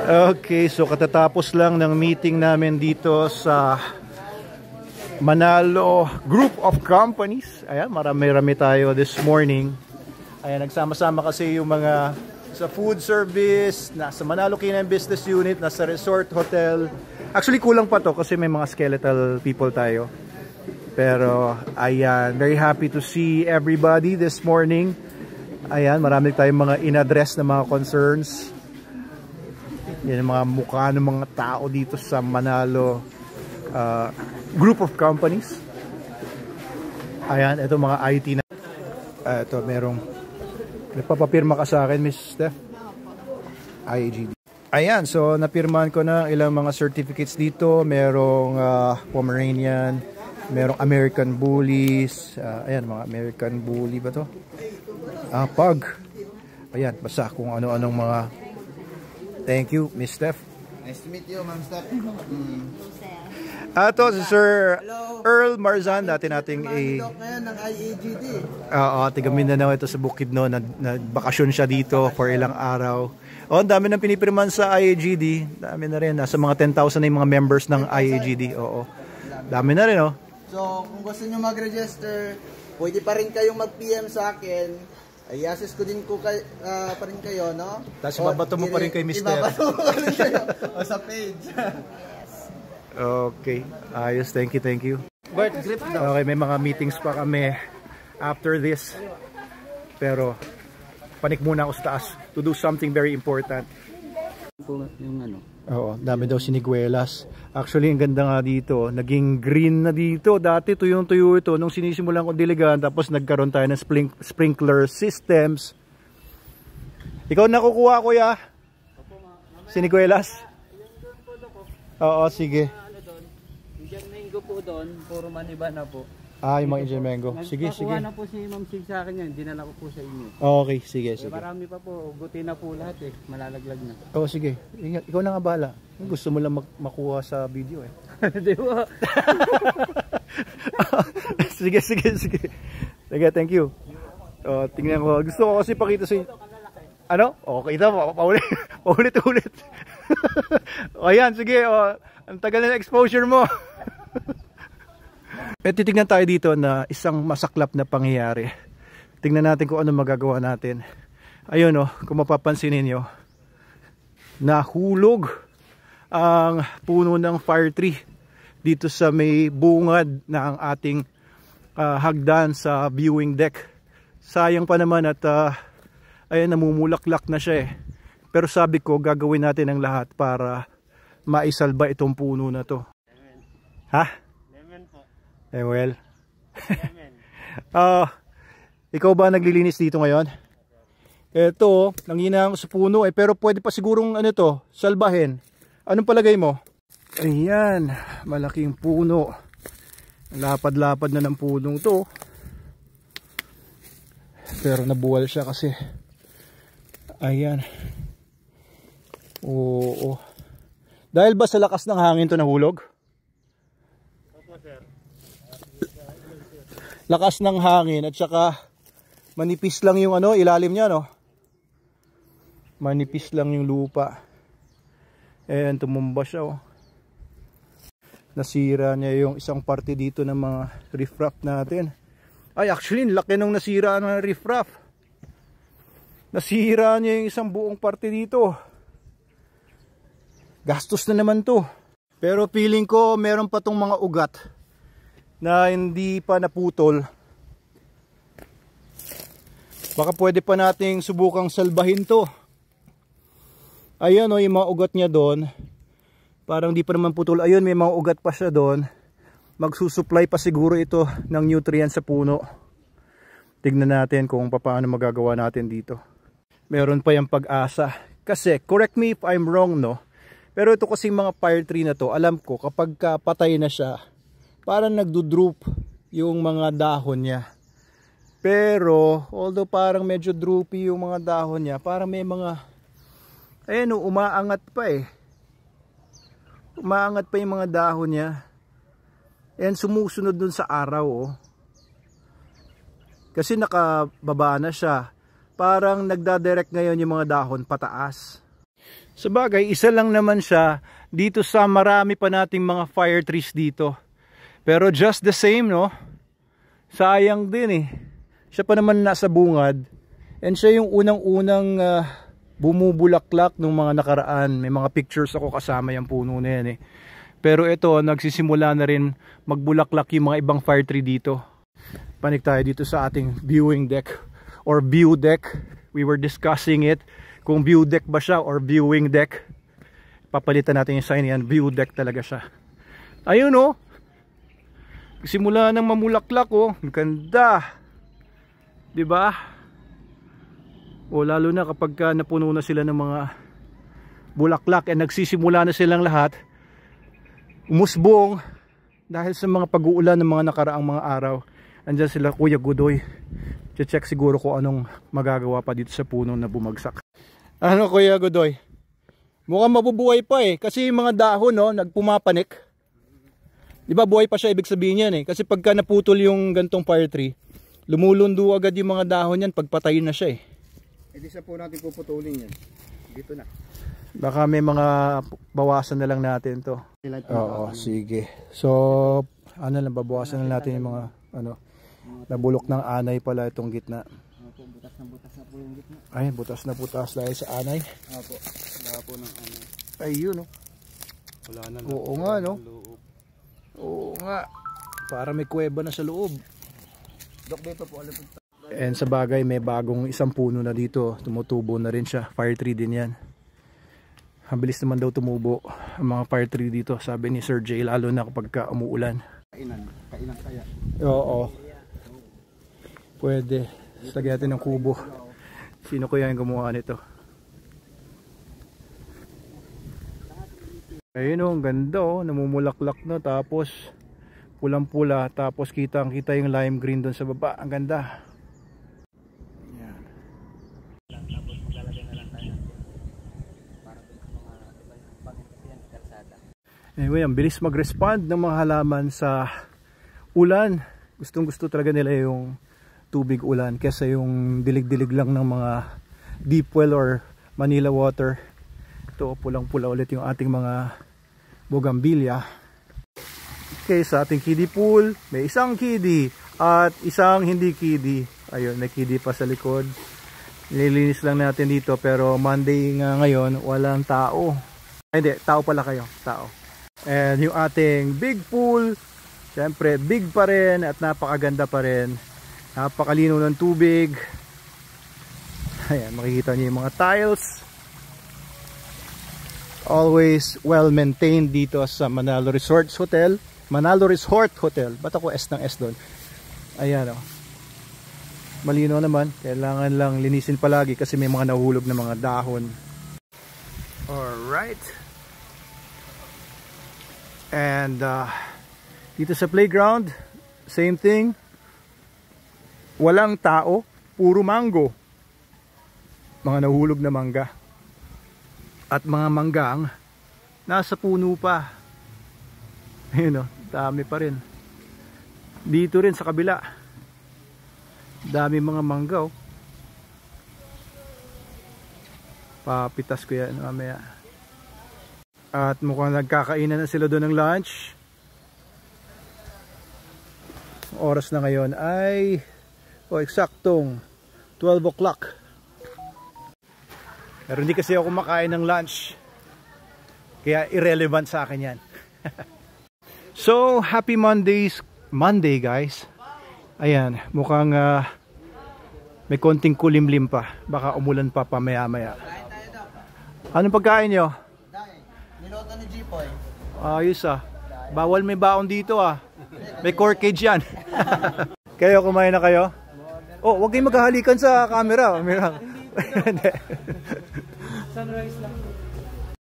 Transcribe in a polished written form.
Okay, so katatapos lang ng meeting namin dito sa Manalo Group of Companies. Ayan, marami-rami tayo this morning. Ayan, nagsama-sama kasi yung mga sa food service, nasa Manalo Canine Business Unit, nasa resort, hotel. Actually, kulang pa to kasi may mga skeletal people tayo. Pero, ayan, very happy to see everybody this morning. Ayan, marami tayong mga in-address na mga concerns. Yan ang mga mukha ng mga tao dito sa Manalo Group of Companies. Ayan, ito mga IT na. Ito, merong nagpapapirma ka sa akin, Miss Steph. IAGD. Ayan, so napirmahan ko na ilang mga certificates dito. Merong Pomeranian, merong American Bullies. Ayan, mga American Bully ba to? Pug. Ayan, basta kung ano-anong mga. Thank you, Miss Steph. Nice to meet you, Ma'am Steph. Ito si Sir Earl Marzan, dati nating ngayon ng IAGD. Tiga Mindanao ito sa Bukidnon. Nagbakasyon siya dito for ilang araw. Ang dami nang pinipirman sa IAGD. Dami na rin. Nasa mga 10,000 na yung mga members ng IAGD. Oo. Dami na rin, oh. So, kung gusto nyo mag-register, pwede pa rin kayong mag-PM sa akin. Ay, assess ko din pa rin kayo, no? Tapos ibabato mo pa rin kay Mr. Ibabato mo pa rin kayo o sa page. Okay. Ayos. Thank you. Okay, may mga meetings pa kami after this. Pero, panik muna ako sa taas to do something very important. Yung ano? Oo, dami daw siniguelas. Actually, ang ganda nga dito. Naging green na dito. Dati tuyong-tuyo ito nung sinisimulan ko diligan. Tapos nagkaroon tayo ng sprinkler systems. Ikaw nakukuha, kuya? Siniguelas? Oo, sige. Indian mango po doon. Puro maniba na po. Yung mga Indian mango. Sige. Nagpakuha na po si Ma'am Sig sa akin yan. Dinala ko po sa inyo. Okay, sige. Marami pa po. Guti na po lahat eh. Malalaglag na. Oo, sige. Ingat. Ikaw na nga bahala. Gusto mo lang makuha sa video eh. Di ba? Sige. Sige, thank you. Tingnan ko. Gusto ko kasi pakita sa inyo. Ano? Okay ito. Paulit-ulit. Ayan, sige. Ang tagal na exposure mo. Titignan tayo dito na isang masaklap na pangyayari. Tingnan natin kung ano magagawa natin. Ayun, kung mapapansin niyo, nahulog ang puno ng fire tree dito sa may bungad na ang ating hagdan sa viewing deck. Sayang pa naman at ayan, namumulaklak na siya eh. Pero sabi ko, gagawin natin ang lahat para maisalba itong puno na to. Ha? Well. Ikaw ba naglilinis dito ngayon? Ito, nanginang sa puno pero pwede pa sigurong salbahin. Anong palagay mo? Ayan, malaking puno. Lapad-lapad na ng punong to. Pero nabuwal siya kasi. Ayan. Oo. Dahil ba sa lakas ng hangin to nahulog? Lakas ng hangin at saka manipis lang yung ilalim niya, no? Manipis lang yung lupa. Ayan, tumumba siya, oh. Nasira niya yung isang parte dito ng mga riffraff natin. Ay, actually, laki nung nasira ng riffraff. Nasira niya yung isang buong parte dito. Gastos na naman to. Pero feeling ko meron pa tong mga ugat na hindi pa naputol. Baka pwede pa nating subukang salbahin to. Ayan, yung mga ugat niya doon. Parang di pa naman putol. Ayun, may mga ugat pa siya doon. Magsusupply pa siguro ito ng nutrients sa puno. Tignan natin kung paano magagawa natin dito. Meron pa yung pag-asa. Kasi, correct me if I'm wrong, no? Pero ito kasi mga fire tree na to, alam ko kapag patay na siya, parang nagdo-droop yung mga dahon niya. Pero, although parang medyo droopy yung mga dahon niya, parang may mga, ayan, umaangat pa eh. Umaangat pa yung mga dahon niya. And sumusunod dun sa araw, oh. Kasi nakababa na siya. Parang nagdadirect ngayon yung mga dahon pataas. Sa bagay, isa lang naman siya dito sa marami pa nating mga fire trees dito. Pero just the same, no? Sayang din eh. Siya pa naman nasa bungad. And siya yung unang-unang bumubulaklak nung mga nakaraan. May mga pictures ako kasama yung puno na yan eh. Pero ito, nagsisimula na rin magbulaklak yung mga ibang fire tree dito. Panik tayo dito sa ating viewing deck or view deck. We were discussing it. Kung view deck ba siya or viewing deck. Papalitan natin yung sign yan. View deck talaga siya. Ayun oh. Simula nang mamulaklak oh. Ang ganda. Diba? O lalo na kapag napuno na sila ng mga bulaklak and nagsisimula na silang lahat umusbong dahil sa mga pag-uulan ng mga nakaraang mga araw. Andyan sila Kuya Godoy. Check siguro kung anong magagawa pa dito sa puno na bumagsak. Ano Kuya Godoy? Mukhang mabubuhay pa eh. Kasi yung mga dahon no, nagpumapanik. Diba buhay pa siya, ibig sabihin yan eh. Kasi pagka naputol yung gantong fire tree, lumulundo agad yung mga dahon yan pagpatayin na siya eh. Hindi sa po natin puputulin yan. Dito na. Baka may mga bawasan na lang natin to. Oo, sige. So, ano lang, babawasan na natin yung mga ano, nabulok ng anay pala itong gitna. Butas na po yung gitna. Ay, butas na butas dahil sa anay. Opo. Wala po ng anay. Ayun, no. Wala na. Oo nga, no. Oo nga. Para may kuweba na sa loob. Dok, dito po. And sa bagay, may bagong isang puno na dito. Tumutubo na rin siya. Fire tree din yan. Mabilis naman daw tumubo ang mga fire tree dito, sabi ni Sir Jay, lalo na kapag umuulan. Kainan kaya. Oo. Pwede. Lagyan natin ng kubo. Sino kaya yung gumawa nito? Ayun oh, ang ganda oh. Namumulaklak na tapos pulang-pula. Tapos kitang-kita yung lime green doon sa baba. Ang ganda. Yan. Tapos maglalagay na lang tayo para sa mga ibang pangingasihan sa kalsada. Anyway, ang bilis mag-respond ng mga halaman sa ulan. Gustong-gusto talaga nila yung tubig ulan kesa yung dilig-dilig lang ng mga deep well or Manila water. Ito, pulang-pula ulit yung ating mga bougainvillea. Okay, sa ating kiddie pool, may isang kiddie at isang hindi kiddie. Ayun, may kiddie pa sa likod. Nililinis lang natin dito pero Monday nga ngayon, walang tao. Ay, hindi, tao pala kayo, tao. And yung ating big pool, syempre big pa rin at napakaganda pa rin. Napakalino ng tubig. Ayan, makikita niyo yung mga tiles. Always well maintained dito sa Manalo Resorts Hotel. Manalo Resort Hotel. Ba't ako S ng S doon? Ayan o. Malino naman. Kailangan lang linisin palagi kasi may mga nahulog na mga dahon. Alright. And dito sa playground, same thing. Walang tao, puro mango. Mga nahulog na mangga. At mga manggang nasa puno pa. Ayun o, dami pa rin. Dito rin sa kabila. Dami mga mangga o. Papitas ko yan mamaya. At mukhang nagkakainan na sila doon ng lunch. Oras na ngayon ay eksaktong 12 o'clock. Pero hindi kasi ako kumakain ng lunch. Kaya irrelevant sa akin yan. So, happy Monday guys. Ayan, mukhang may konting kulimlim pa. Baka umulan pa maya-maya. Anong pagkain nyo? Niloto ni Jipoy. Ayos ah. Bawal may baon dito ah. May corkage yan. Kayo, kumain na kayo? Oh, wag kayong maghahalikan sa camera. Hindi. Sunrise lang.